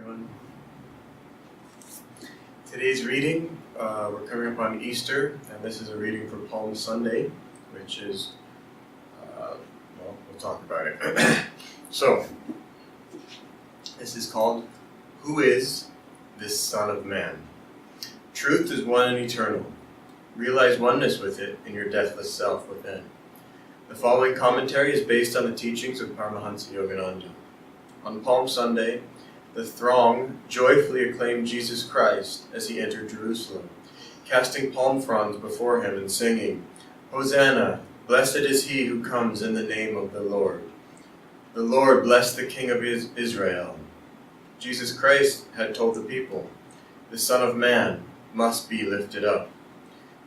everyone. Today's reading, we're coming up on Easter, and this is a reading for Palm Sunday, which is, we'll talk about it. So, this is called, Who is this Son of Man? Truth is one and eternal. Realize oneness with it in your deathless self within. The following commentary is based on the teachings of Brahmachari. On Palm Sunday, the throng joyfully acclaimed Jesus Christ as he entered Jerusalem, casting palm fronds before him and singing, Hosanna, blessed is he who comes in the name of the Lord. The Lord bless the King of Israel. Jesus Christ had told the people, the Son of Man must be lifted up.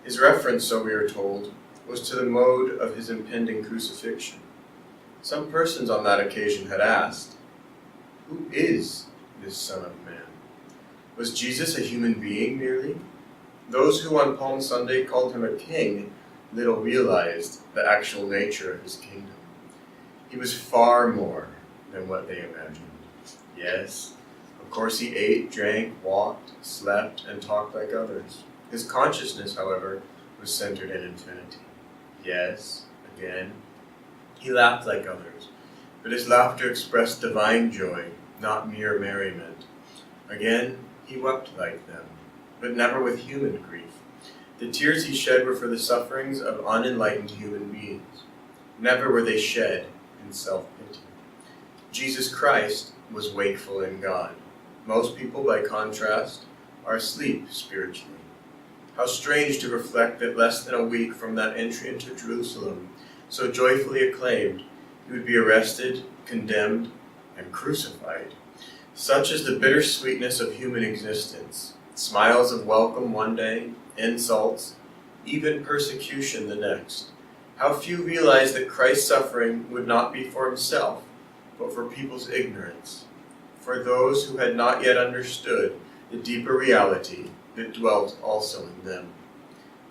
His reference, so we are told, was to the mode of his impending crucifixion. Some persons on that occasion had asked, who is this Son of Man? Was Jesus a human being merely? Those who on Palm Sunday called him a king little realized the actual nature of his kingdom. He was far more than what they imagined. Yes, of course he ate, drank, walked, slept, and talked like others. His consciousness, however, was centered in infinity. Yes, again, he laughed like others, but his laughter expressed divine joy, not mere merriment. Again, he wept like them, but never with human grief. The tears he shed were for the sufferings of unenlightened human beings. Never were they shed in self-pity. Jesus Christ was wakeful in God. Most people, by contrast, are asleep spiritually. How strange to reflect that less than a week from that entry into Jerusalem, so joyfully acclaimed, he would be arrested, condemned, and crucified. Such is the bittersweetness of human existence. Smiles of welcome one day, insults, even persecution the next. How few realize that Christ's suffering would not be for himself, but for people's ignorance, for those who had not yet understood the deeper reality that dwelt also in them.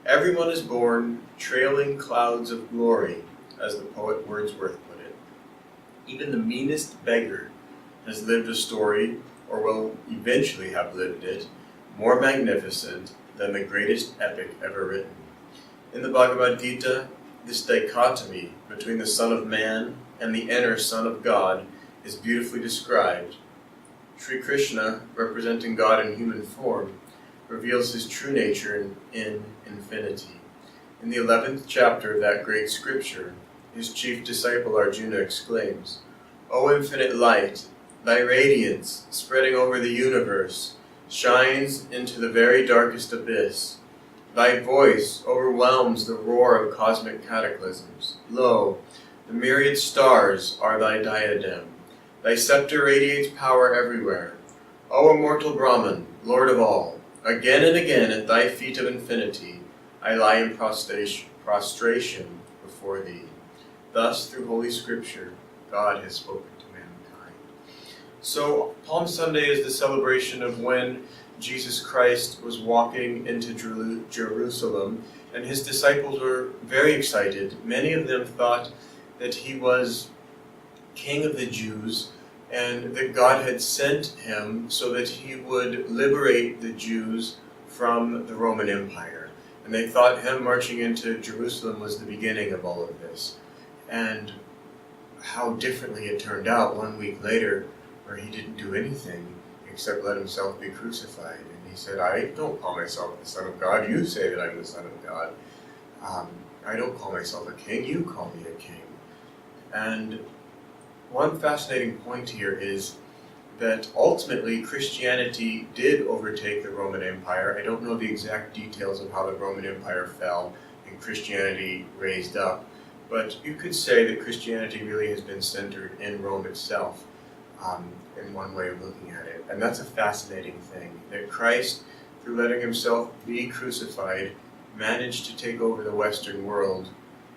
Everyone is born trailing clouds of glory, as the poet Wordsworth put it. Even the meanest beggar has lived a story, or will eventually have lived it, more magnificent than the greatest epic ever written. In the Bhagavad Gita, this dichotomy between the Son of Man and the inner Son of God is beautifully described. Sri Krishna, representing God in human form, reveals his true nature in infinity. In the 11th chapter of that great scripture, his chief disciple Arjuna exclaims, O infinite light, thy radiance, spreading over the universe, shines into the very darkest abyss. Thy voice overwhelms the roar of cosmic cataclysms. Lo, the myriad stars are thy diadem. Thy scepter radiates power everywhere. O immortal Brahman, Lord of all, again and again at thy feet of infinity, I lie in prostration before thee. Thus, through Holy Scripture, God has spoken to mankind. So, Palm Sunday is the celebration of when Jesus Christ was walking into Jerusalem, and his disciples were very excited. Many of them thought that he was King of the Jews, and that God had sent him so that he would liberate the Jews from the Roman Empire. And they thought him marching into Jerusalem was the beginning of all of this. And how differently it turned out 1 week later, where he didn't do anything except let himself be crucified. And he said, I don't call myself the Son of God. You say that I'm the Son of God. I don't call myself a king. You call me a king. And one fascinating point here is that ultimately Christianity did overtake the Roman Empire. I don't know the exact details of how the Roman Empire fell and Christianity raised up, but you could say that Christianity really has been centered in Rome itself, in one way of looking at it. And that's a fascinating thing, that Christ, through letting himself be crucified, managed to take over the Western world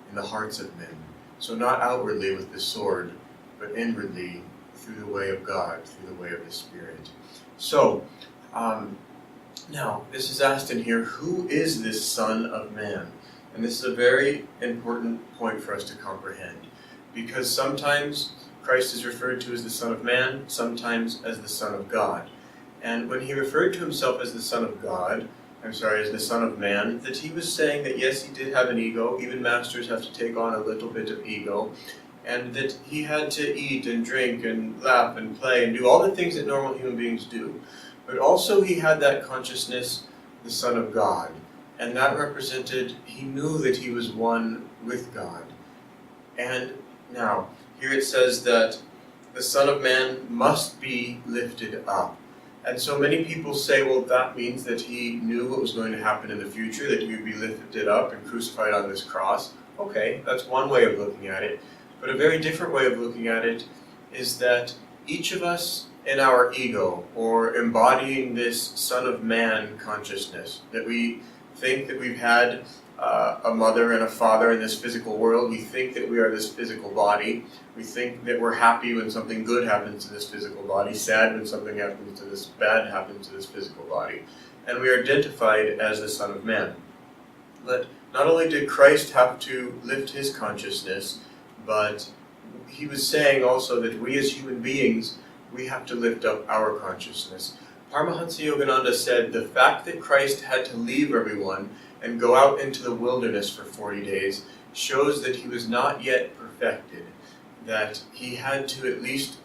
in the hearts of men. So not outwardly with the sword, but inwardly through the way of God, through the way of the Spirit. So, now, this is asked in here, who is this Son of Man? And this is a very important point for us to comprehend, because sometimes Christ is referred to as the Son of Man, sometimes as the Son of God. And when he referred to himself as the Son of God, as the Son of Man, that he was saying that yes, he did have an ego, even masters have to take on a little bit of ego, and that he had to eat and drink and laugh and play and do all the things that normal human beings do. But also he had that consciousness, the Son of God, and that represented, he knew that he was one with God. And now, here it says that the Son of Man must be lifted up. And so many people say, well, that means that he knew what was going to happen in the future, that he would be lifted up and crucified on this cross. Okay, that's one way of looking at it. But a very different way of looking at it is that each of us in our ego, or embodying this Son of Man consciousness, that we think that we've had a mother and a father in this physical world. We think that we are this physical body. We think that we're happy when something good happens to this physical body, sad when something happens to this bad happens to this physical body. And we are identified as the Son of Man. But not only did Christ have to lift his consciousness, but he was saying also that we as human beings, we have to lift up our consciousness. Paramahansa Yogananda said the fact that Christ had to leave everyone and go out into the wilderness for 40 days shows that he was not yet perfected, that he had to at least,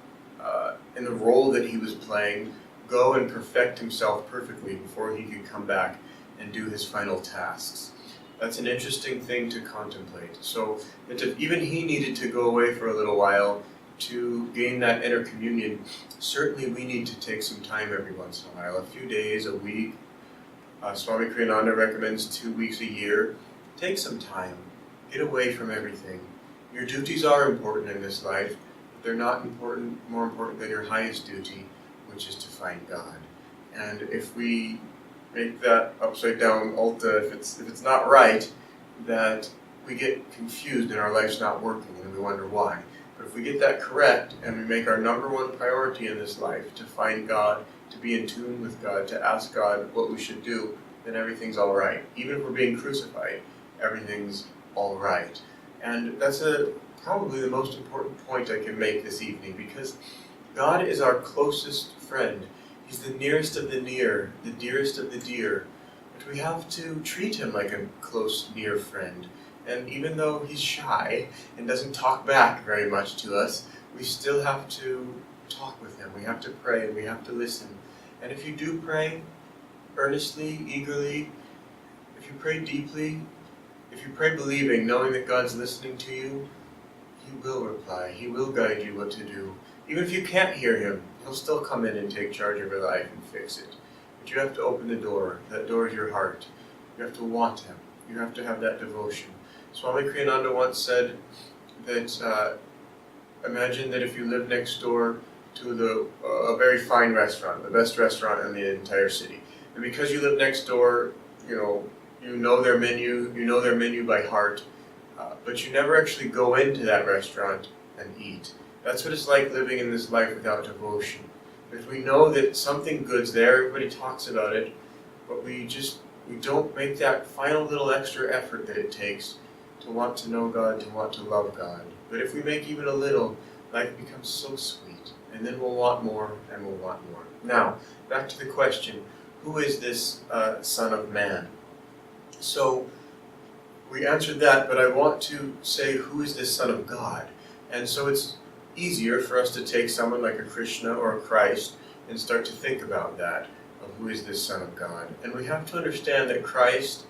in the role that he was playing, go and perfect himself perfectly before he could come back and do his final tasks. That's an interesting thing to contemplate. So that if even he needed to go away for a little while to gain that inner communion, certainly we need to take some time every once in a while, a few days, a week. Swami Kriyananda recommends 2 weeks a year. Take some time. Get away from everything. Your duties are important in this life, but they're not more important than your highest duty, which is to find God. And if we make that upside down ulta, if it's not right, that we get confused and our life's not working and we wonder why. But if we get that correct and we make our number one priority in this life to find God, to be in tune with God, to ask God what we should do, then everything's all right. Even if we're being crucified, everything's all right. And that's probably the most important point I can make this evening, because God is our closest friend. He's the nearest of the near, the dearest of the dear. But we have to treat him like a close, near friend. And even though he's shy and doesn't talk back very much to us, we still have to talk with him. We have to pray and we have to listen. And if you do pray earnestly, eagerly, if you pray deeply, if you pray believing, knowing that God's listening to you, he will reply. He will guide you what to do. Even if you can't hear him, he'll still come in and take charge of your life and fix it. But you have to open the door. That door is your heart. You have to want him. You have to have that devotion. Swami Kriyananda once said that imagine that if you live next door to a very fine restaurant, the best restaurant in the entire city. And because you live next door, you know their menu by heart, but you never actually go into that restaurant and eat. That's what it's like living in this life without devotion. If we know that something good's there, everybody talks about it, but we don't make that final little extra effort that it takes to want to know God, to want to love God. But if we make even a little, life becomes so sweet. And then we'll want more, and we'll want more. Now, back to the question, who is this Son of Man? So, we answered that, but I want to say, who is this Son of God? And so it's easier for us to take someone like a Krishna or a Christ and start to think about that, of who is this Son of God. And we have to understand that Christ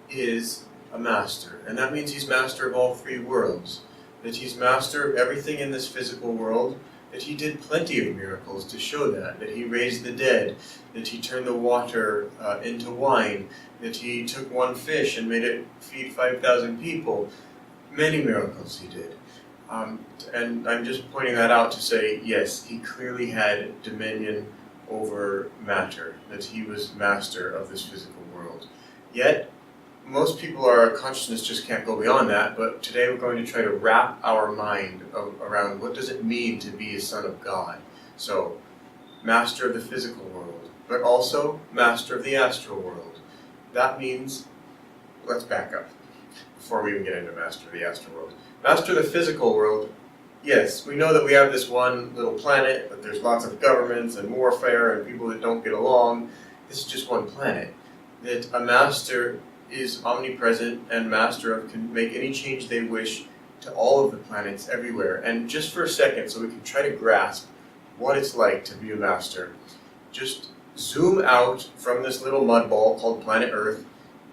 is a master, and that means he's master of all three worlds. That he's master of everything in this physical world, that he did plenty of miracles to show that he raised the dead, that he turned the water into wine, that he took one fish and made it feed 5,000 people. Many miracles he did. And I'm just pointing that out to say, yes, he clearly had dominion over matter, that he was master of this physical world. Yet, most people, our consciousness just can't go beyond that, but today we're going to try to wrap our mind around what does it mean to be a son of God. So, master of the physical world, but also master of the astral world. That means, let's back up before we even get into master of the astral world. Master of the physical world yes, we know that we have this one little planet, but there's lots of governments and warfare and people that don't get along. This is just one planet. That a master is omnipresent and master of can make any change they wish to all of the planets everywhere. And just for a second, so we can try to grasp what it's like to be a master, just zoom out from this little mud ball called planet Earth.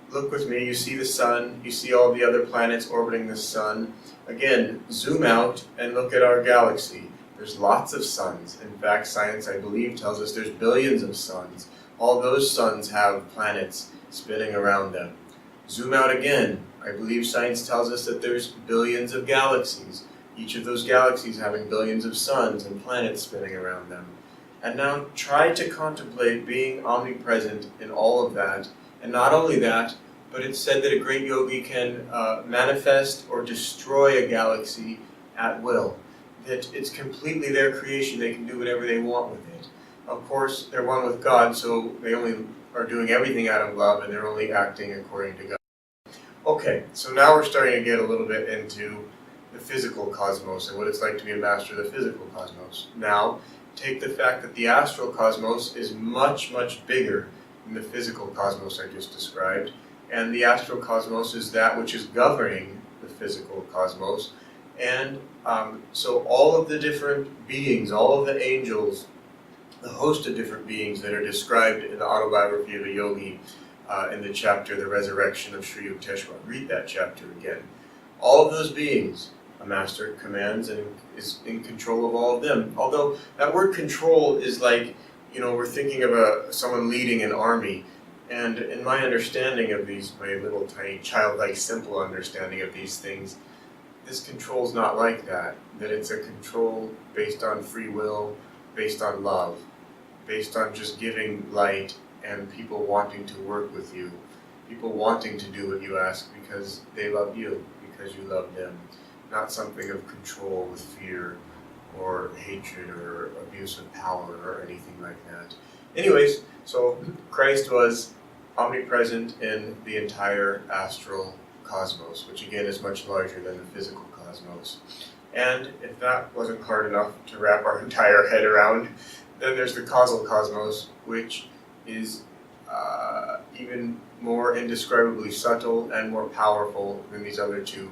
Look with me, you see the sun, you see all the other planets orbiting the sun. Again, zoom out and look at our galaxy. There's lots of suns. In fact, science, I believe, tells us there's billions of suns. All those suns have planets spinning around them. Zoom out again. I believe science tells us that there's billions of galaxies. Each of those galaxies having billions of suns and planets spinning around them. And now try to contemplate being omnipresent in all of that. And not only that, but it's said that a great yogi can manifest or destroy a galaxy at will. That it's completely their creation, they can do whatever they want with it. Of course, they're one with God, so they only are doing everything out of love and they're only acting according to God. Okay, so now we're starting to get a little bit into the physical cosmos and what it's like to be a master of the physical cosmos. Now, take the fact that the astral cosmos is much, much bigger than the physical cosmos I just described. And the astral cosmos is that which is governing the physical cosmos. And so all of the different beings, all of the angels, the host of different beings that are described in the autobiography of a yogi in the chapter, The Resurrection of Sri Yukteswar. Read that chapter again. All of those beings, a master commands and is in control of all of them. Although that word control is like, we're thinking of someone leading an army. And in my understanding of these, my little tiny childlike simple understanding of these things, this control's not like that. That it's a control based on free will, based on love, based on just giving light and people wanting to work with you, people wanting to do what you ask because they love you, because you love them. Not something of control with fear or hatred or abuse of power or anything like that. Anyways, so Christ was omnipresent in the entire astral cosmos, which again is much larger than the physical cosmos. And if that wasn't hard enough to wrap our entire head around, then there's the causal cosmos, which is even more indescribably subtle and more powerful than these other two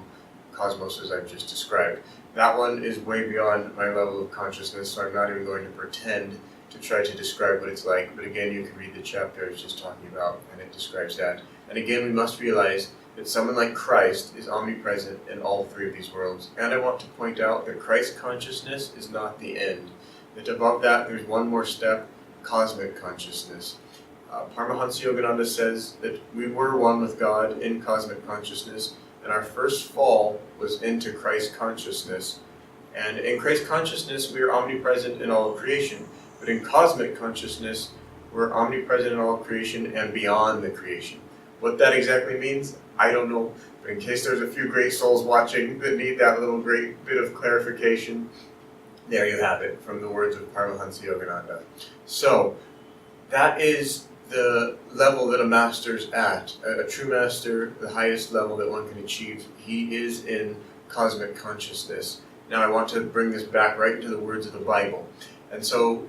cosmoses I've just described. That one is way beyond my level of consciousness, so I'm not even going to pretend to try to describe what it's like. But again, you can read the chapter I was just talking about, and it describes that. And again, we must realize that someone like Christ is omnipresent in all three of these worlds. And I want to point out that Christ consciousness is not the end. That above that, there's one more step, cosmic consciousness. Paramahansa Yogananda says that we were one with God in cosmic consciousness, and our first fall was into Christ consciousness. And in Christ consciousness, we are omnipresent in all of creation. But in cosmic consciousness, we're omnipresent in all of creation and beyond the creation. What that exactly means, I don't know. But in case there's a few great souls watching that need that little great bit of clarification, there you have it from the words of Paramahansa Yogananda. So, that is the level that a master's at. A true master, the highest level that one can achieve, he is in cosmic consciousness. Now I want to bring this back right into the words of the Bible. And so,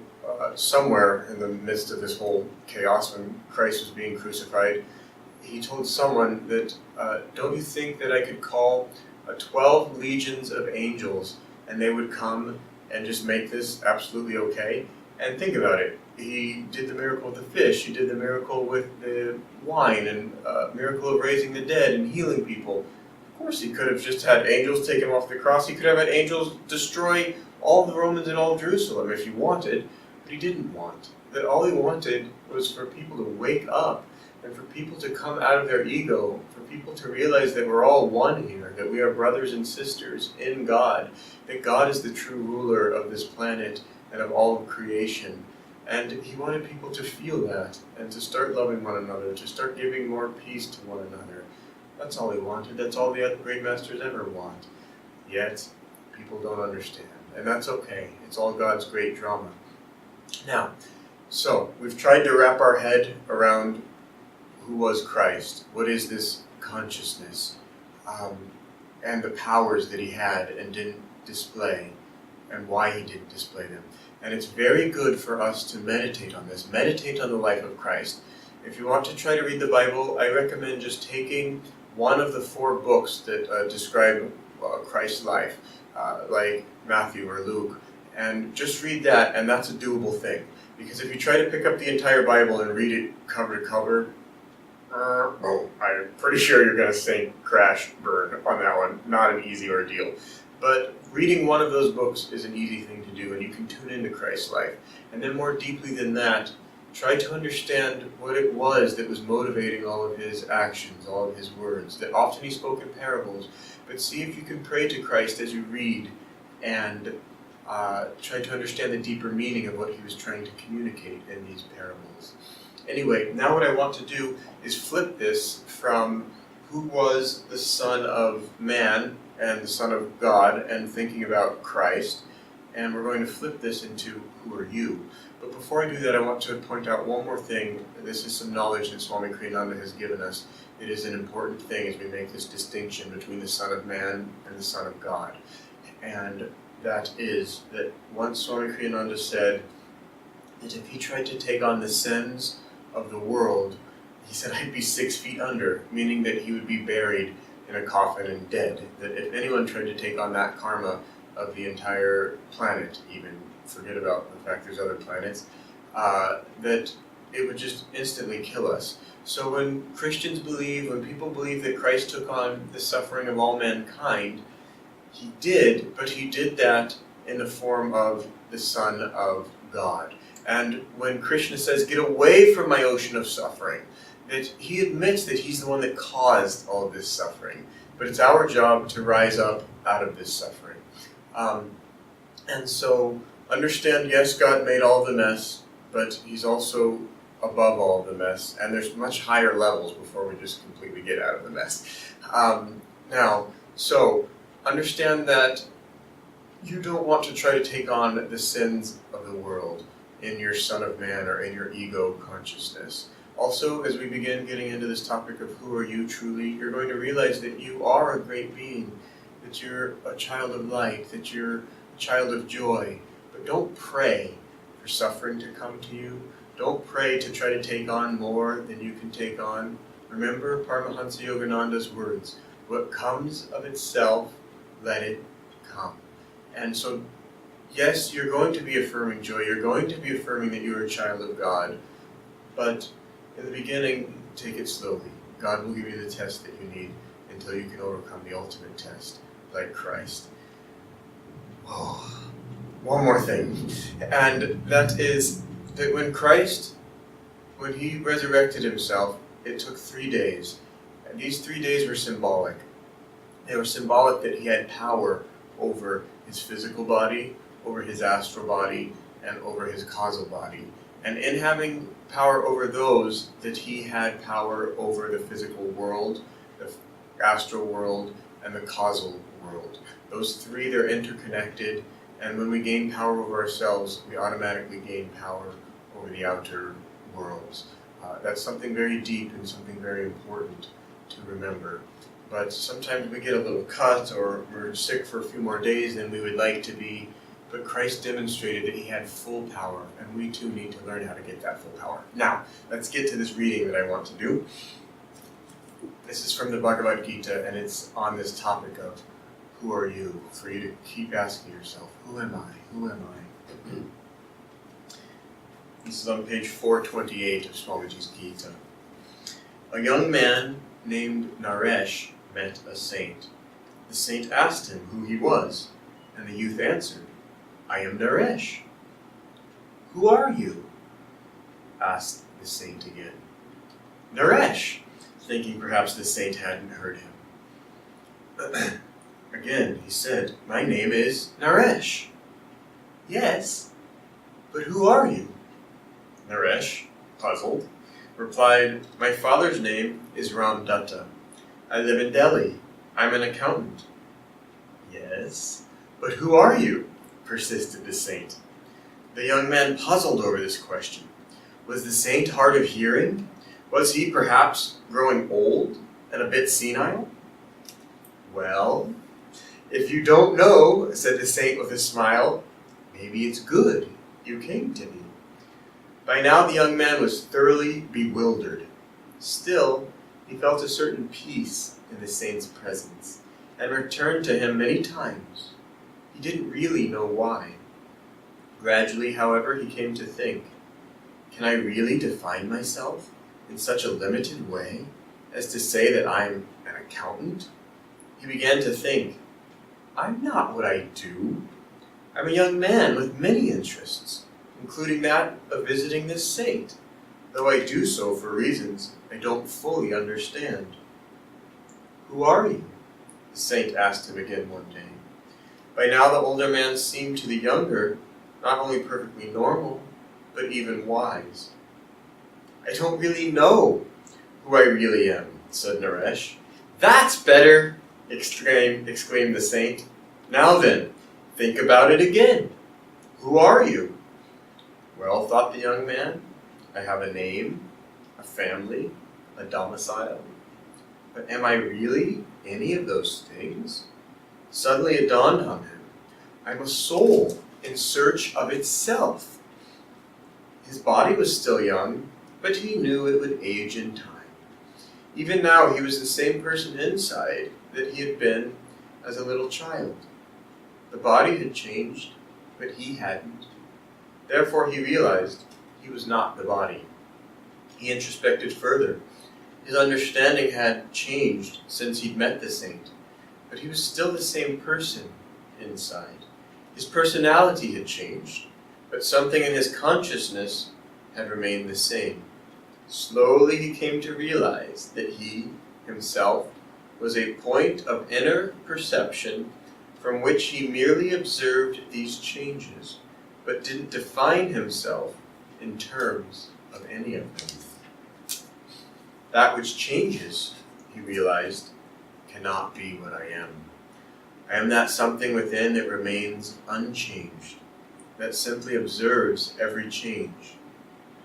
somewhere in the midst of this whole chaos when Christ was being crucified, he told someone that, don't you think that I could call 12 legions of angels and they would come and just make this absolutely okay? And think about it. He did the miracle with the fish, he did the miracle with the wine, and miracle of raising the dead and healing people. Of course he could have just had angels take him off the cross. He could have had angels destroy all the Romans and all of Jerusalem if he wanted, but he didn't want. That all he wanted was for people to wake up and for people to come out of their ego, for people to realize that we're all one here, that we are brothers and sisters in God, that God is the true ruler of this planet and of all of creation. And he wanted people to feel that and to start loving one another, to start giving more peace to one another. That's all he wanted. That's all the other great masters ever want. Yet, people don't understand. And that's okay. It's all God's great drama. Now, so we've tried to wrap our head around who was Christ. What is this consciousness? And the powers that he had and didn't display and why he didn't display them. And it's very good for us to meditate on this. Meditate on the life of Christ. If you want to try to read the Bible, I recommend just taking one of the 4 books that describe Christ's life, like Matthew or Luke, and just read that, and that's a doable thing. Because if you try to pick up the entire Bible and read it cover to cover, I'm pretty sure you're going to sink, crash, burn on that one. Not an easy ordeal. But reading one of those books is an easy thing to do, and you can tune into Christ's life. And then more deeply than that, try to understand what it was that was motivating all of his actions, all of his words. That often he spoke in parables, but see if you can pray to Christ as you read and try to understand the deeper meaning of what he was trying to communicate in these parables. Anyway, now what I want to do is flip this from who was the Son of Man and the Son of God and thinking about Christ, and we're going to flip this into who are you. But before I do that, I want to point out one more thing. This is some knowledge that Swami Kriyananda has given us. It is an important thing as we make this distinction between the Son of Man and the Son of God. And that is that once Swami Kriyananda said that if he tried to take on the sins of the world, he said, I'd be 6 feet under, meaning that he would be buried in a coffin and dead. That if anyone tried to take on that karma of the entire planet, even forget about the fact there's other planets, that it would just instantly kill us. So when Christians believe, when people believe that Christ took on the suffering of all mankind, he did, but he did that in the form of the Son of God. And when Krishna says, get away from my ocean of suffering, that he admits that he's the one that caused all of this suffering. But it's our job to rise up out of this suffering. And so understand, yes, God made all the mess, but he's also above all the mess. And there's much higher levels before we just completely get out of the mess. So understand that you don't want to try to take on the sins of the world in your Son of Man or in your ego consciousness. Also, as we begin getting into this topic of who are you truly, you're going to realize that you are a great being, that you're a child of light, that you're a child of joy. But don't pray for suffering to come to you. Don't pray to try to take on more than you can take on. Remember Paramahansa Yogananda's words, what comes of itself, let it come. And so, yes, you're going to be affirming joy, you're going to be affirming that you're a child of God, but in the beginning, take it slowly. God will give you the test that you need until you can overcome the ultimate test, like Christ. Oh, one more thing, and that is that when Christ, when he resurrected himself, it took 3 days. And these 3 days were symbolic. They were symbolic that he had power over his physical body, over his astral body, and over his causal body. And in having power over those, that he had power over the physical world, the astral world, and the causal world. Those 3, they're interconnected, and when we gain power over ourselves, we automatically gain power over the outer worlds. That's something very deep and something very important to remember. But sometimes we get a little cut, or we're sick for a few more days than we would like to be. But Christ demonstrated that he had full power, and we too need to learn how to get that full power. Now, let's get to this reading that I want to do. This is from the Bhagavad Gita, and it's on this topic of who are you, for you to keep asking yourself, who am I? Who am I? This is on page 428 of Swamiji's Gita. A young man named Naresh met a saint. The saint asked him who he was, and the youth answered, I am Naresh. Who are you? Asked the saint again. Naresh, thinking perhaps the saint hadn't heard him. Again he said, my name is Naresh. Yes, but who are you? Naresh, puzzled, replied, my father's name is Ramdatta. I live in Delhi. I'm an accountant. Yes, but who are you? Persisted the saint. The young man puzzled over this question. Was the saint hard of hearing? Was he perhaps growing old and a bit senile? Well, "If you don't know," said the saint with a smile, "maybe it's good you came to me." By now the young man was thoroughly bewildered. Still, he felt a certain peace in the saint's presence, and returned to him many times. He didn't really know why. Gradually, however, he came to think, can I really define myself in such a limited way as to say that I'm an accountant? He began to think, I'm not what I do. I'm a young man with many interests, including that of visiting this saint, though I do so for reasons I don't fully understand. Who are you? The saint asked him again one day. By now the older man seemed to the younger not only perfectly normal, but even wise. I don't really know who I really am, said Naresh. That's better, exclaimed the saint. Now then, think about it again. Who are you? Well, thought the young man, I have a name, a family, a domicile. But am I really any of those things? Suddenly it dawned on him. I'm a soul in search of itself. His body was still young, but he knew it would age in time. Even now he was the same person inside that he had been as a little child. The body had changed, but he hadn't. Therefore he realized he was not the body. He introspected further. His understanding had changed since he'd met the saint, but he was still the same person inside. His personality had changed, but something in his consciousness had remained the same. Slowly he came to realize that he, himself, was a point of inner perception from which he merely observed these changes, but didn't define himself in terms of any of them. That which changes, he realized, cannot be what I am. I am that something within that remains unchanged, that simply observes every change.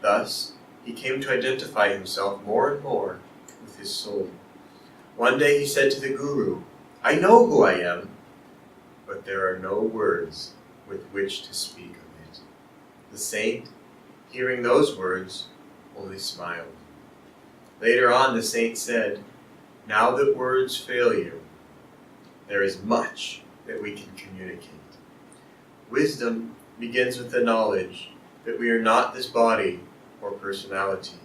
Thus, he came to identify himself more and more with his soul. One day he said to the Guru, I know who I am, but there are no words with which to speak of it. The saint, hearing those words, only smiled. Later on, the saint said, now that words fail you, there is much that we can communicate. Wisdom begins with the knowledge that we are not this body or personality.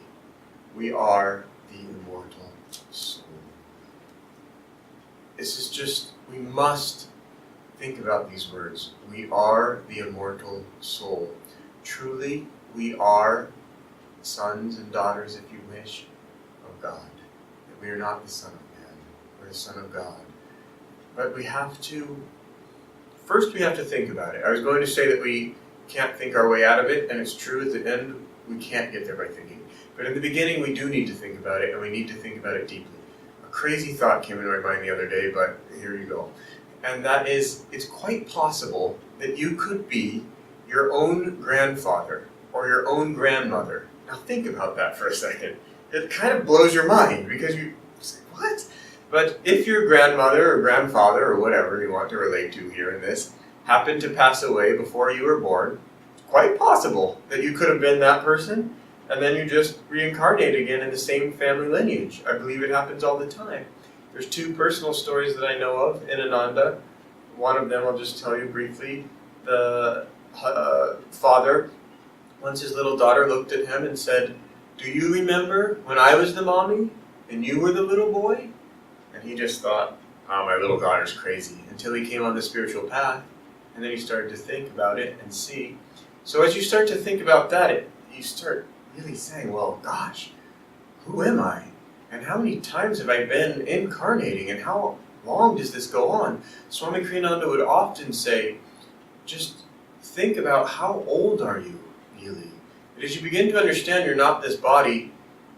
We are the immortal soul. This is just, we must think about these words. We are the immortal soul. Truly, we are sons and daughters, if you wish, of God. That we are not the son of man, we're the son of God. But we have to, first we have to think about it. I was going to say that we can't think our way out of it, and it's true at the end, we can't get there by thinking. But in the beginning, we do need to think about it, and we need to think about it deeply. A crazy thought came into my mind the other day, but here you go. And that is, it's quite possible that you could be your own grandfather or your own grandmother. Now think about that for a second. It kind of blows your mind, because you say, what? But if your grandmother or grandfather or whatever you want to relate to here in this happened to pass away before you were born, it's quite possible that you could have been that person, and then you just reincarnate again in the same family lineage. I believe it happens all the time. There's two personal stories that I know of in Ananda. One of them I'll just tell you briefly. The father, once his little daughter looked at him and said, do you remember when I was the mommy and you were the little boy? And he just thought, oh, my little daughter's crazy, until he came on the spiritual path, and then he started to think about it and see. So as you start to think about that, you start really saying, well, gosh, who am I? And how many times have I been incarnating, and how long does this go on? Swami Kriyananda would often say, just think about how old are you, really? But as you begin to understand you're not this body,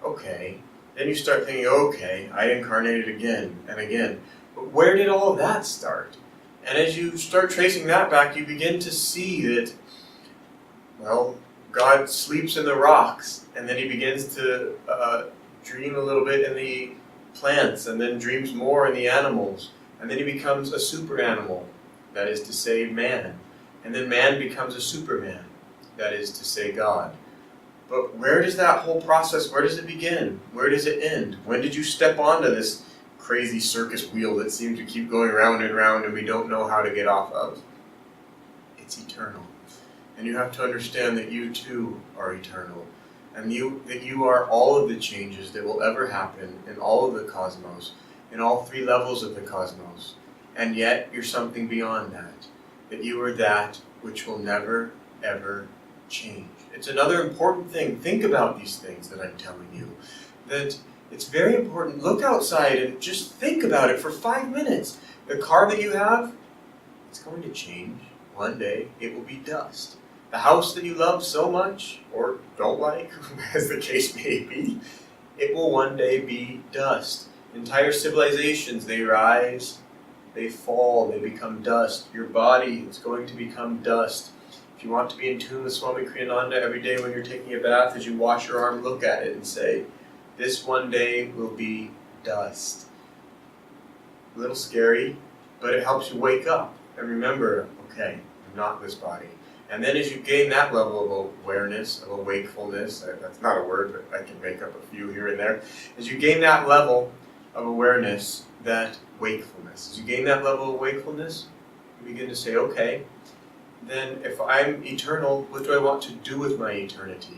okay, then you start thinking, okay, I incarnated again and again. But where did all of that start? And as you start tracing that back, you begin to see that, well, God sleeps in the rocks, and then he begins to dream a little bit in the plants, and then dreams more in the animals. And then he becomes a super animal, that is to say man. And then man becomes a superman, that is to say God. But where does that whole process, where does it begin? Where does it end? When did you step onto this crazy circus wheel that seems to keep going round and round and we don't know how to get off of? It's eternal. And you have to understand that you too are eternal. And that you are all of the changes that will ever happen in all of the cosmos, in all three levels of the cosmos. And yet you're something beyond that. That you are that which will never, ever change. It's another important thing. Think about these things that I'm telling you. That it's very important. Look outside and just think about it for 5 minutes. The car that you have, it's going to change. One day it will be dust. The house that you love so much, or don't like, as the case may be, it will one day be dust. Entire civilizations, they rise, they fall, they become dust. Your body is going to become dust. If you want to be in tune with Swami Kriyananda every day when you're taking a bath, as you wash your arm, look at it and say, this one day will be dust. A little scary, but it helps you wake up and remember, okay, I'm not this body. And then as you gain that level of awareness, of a wakefulness, that's not a word, but I can make up a few here and there. As you gain that level of awareness, that wakefulness, as you gain that level of wakefulness, you begin to say, okay, then if I'm eternal, what do I want to do with my eternity?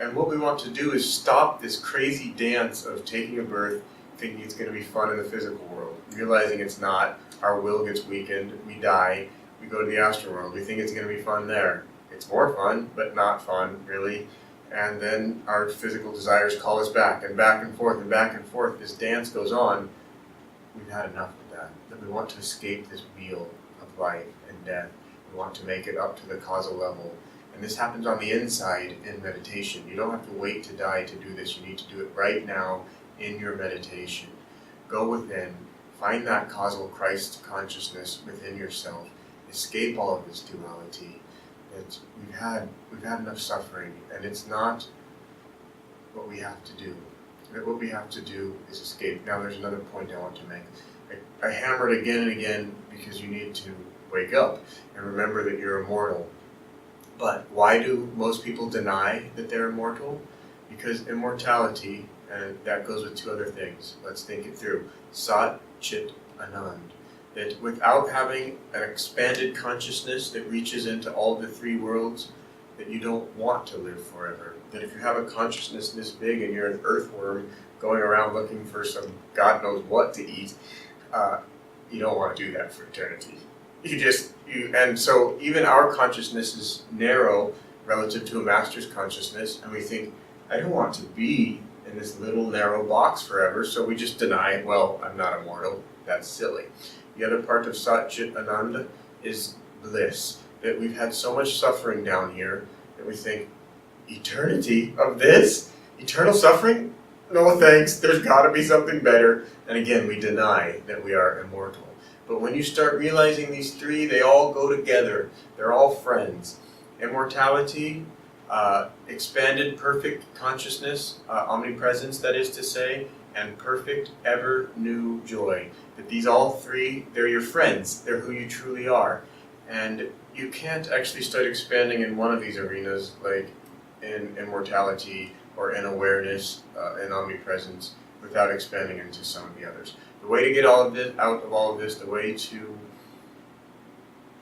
And what we want to do is stop this crazy dance of taking a birth, thinking it's going to be fun in the physical world, realizing it's not. Our will gets weakened, we die, we go to the astral world, we think it's going to be fun there. It's more fun, but not fun, really. And then our physical desires call us back and back and forth and back and forth. This dance goes on. We've had enough of that. That we want to escape this wheel of life and death. We want to make it up to the causal level. And this happens on the inside in meditation. You don't have to wait to die to do this. You need to do it right now in your meditation. Go within. Find that causal Christ consciousness within yourself. Escape all of this duality. That we've had enough suffering, and it's not what we have to do. That what we have to do is escape. Now there's another point I want to make. I hammer it again and again because you need to wake up and remember that you're immortal. But why do most people deny that they're immortal? Because immortality, and that goes with two other things. Let's think it through. Sat, Chit, Anand. That without having an expanded consciousness that reaches into all the three worlds, that you don't want to live forever. That if you have a consciousness this big and you're an earthworm going around looking for some God knows what to eat, you don't want to do that for eternity. And so even our consciousness is narrow relative to a master's consciousness, and we think, I don't want to be in this little narrow box forever, so we just deny, well, I'm not immortal. That's silly. The other part of Sat Chit Ananda is bliss. That we've had so much suffering down here that we think, eternity of this? Eternal suffering? No thanks, there's got to be something better. And again, we deny that we are immortal. But when you start realizing these three, they all go together. They're all friends. Immortality, expanded perfect consciousness, omnipresence, that is to say, and perfect ever new joy. That these all three, they're your friends. They're who you truly are. And you can't actually start expanding in one of these arenas, like in immortality or in awareness and omnipresence, without expanding into some of the others. The way to get all of this out of all of this, the way to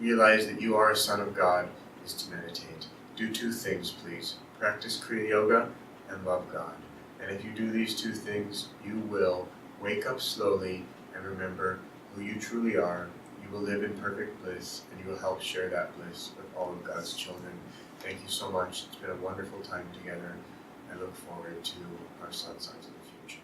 realize that you are a son of God, is to meditate. Do two things, please. Practice Kriya Yoga and love God. And if you do these two things, you will wake up slowly and remember who you truly are. You will live in perfect bliss, and you will help share that bliss with all of God's children. Thank you so much. It's been a wonderful time together. I look forward to our satsangs in the future.